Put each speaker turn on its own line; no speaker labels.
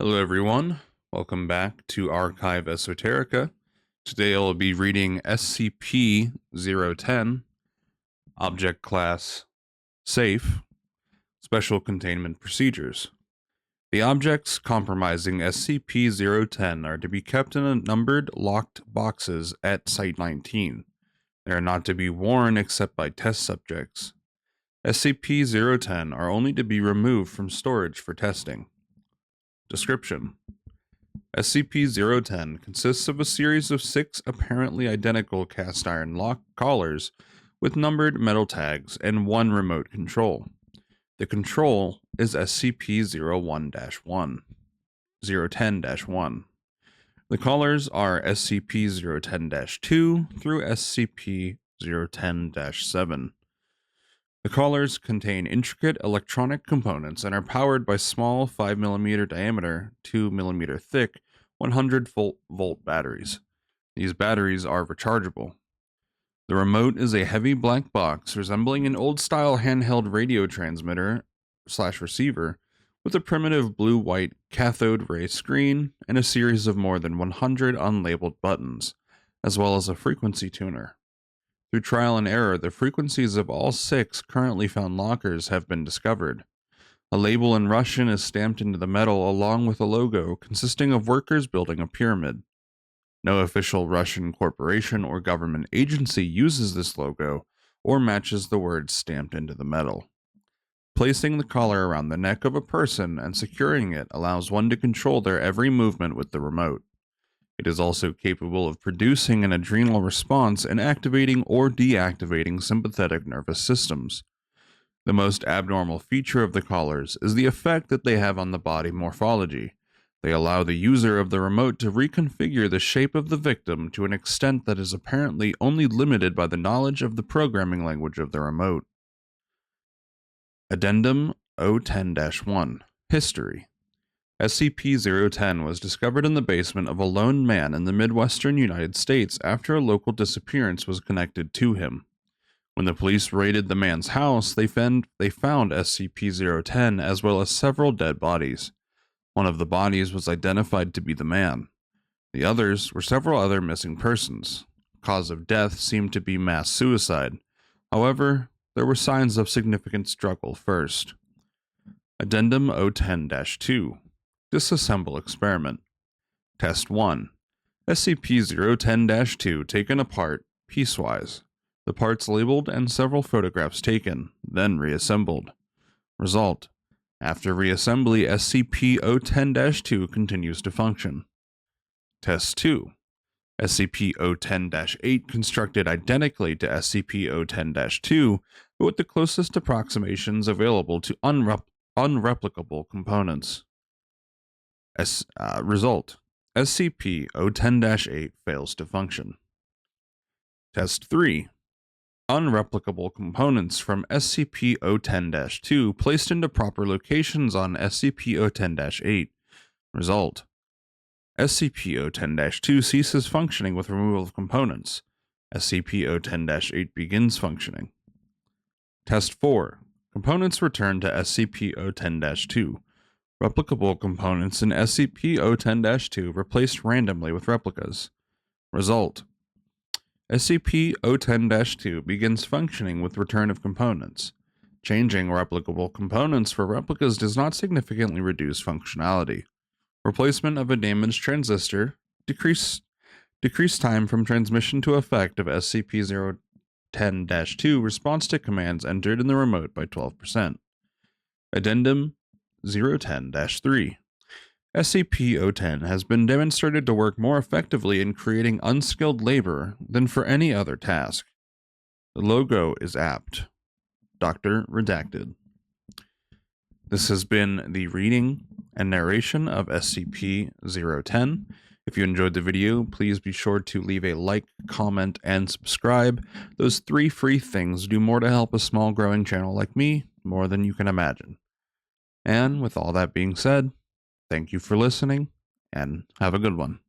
Hello everyone, welcome back to Archive Esoterica. Today I'll be reading SCP-010, Object Class Safe, Special Containment Procedures. The objects comprising SCP-010 are to be kept in numbered locked boxes at Site-19. They are not to be worn except by test subjects. SCP-010 are only to be removed from storage for testing. Description: SCP-010 consists of a series of 6 apparently identical cast iron lock collars with numbered metal tags and 1 remote control. The control is SCP-010-1. The collars are SCP-010-2 through SCP-010-7. The collars contain intricate electronic components and are powered by small 5mm diameter, 2mm thick, 100-volt batteries. These batteries are rechargeable. The remote is a heavy black box resembling an old-style handheld radio transmitter/receiver with a primitive blue-white cathode ray screen and a series of more than 100 unlabeled buttons, as well as a frequency tuner. Through trial and error, the frequencies of all 6 currently found lockers have been discovered. A label in Russian is stamped into the metal along with a logo consisting of workers building a pyramid. No official Russian corporation or government agency uses this logo or matches the words stamped into the metal. Placing the collar around the neck of a person and securing it allows one to control their every movement with the remote. It is also capable of producing an adrenal response and activating or deactivating sympathetic nervous systems. The most abnormal feature of the collars is the effect that they have on the body morphology. They allow the user of the remote to reconfigure the shape of the victim to an extent that is apparently only limited by the knowledge of the programming language of the remote. Addendum 010-1 History: SCP-010 was discovered in the basement of a lone man in the Midwestern United States after a local disappearance was connected to him. When the police raided the man's house, they found SCP-010 as well as several dead bodies. One of the bodies was identified to be the man. The others were several other missing persons. Cause of death seemed to be mass suicide. However, there were signs of significant struggle first. Addendum 010-2 Disassemble Experiment. Test 1. SCP-010-2 taken apart, piecewise. The parts labeled and several photographs taken, then reassembled. Result: after reassembly, SCP-010-2 continues to function. Test 2. SCP-010-8 constructed identically to SCP-010-2, but with the closest approximations available to unreplicable components. Result: SCP-010-8 fails to function. Test 3. Unreplicable components from SCP-010-2 placed into proper locations on SCP-010-8. Result: SCP-010-2 ceases functioning with removal of components. SCP-010-8 begins functioning. Test 4. Components returned to SCP-010-2. Replicable components in SCP-010-2 replaced randomly with replicas. Result: SCP-010-2 begins functioning with return of components. Changing replicable components for replicas does not significantly reduce functionality. Replacement of a damaged transistor, decreased time from transmission to effect of SCP-010-2 response to commands entered in the remote by 12%. Addendum 010-3 SCP-010 has been demonstrated to work more effectively in creating unskilled labor than for any other task. The logo is apt. Dr. Redacted. This has been the reading and narration of SCP-010. If you enjoyed the video, please be sure to leave a like, comment, and subscribe. Those 3 free things do more to help a small growing channel like me more than you can imagine. And with all that being said, thank you for listening, and have a good one.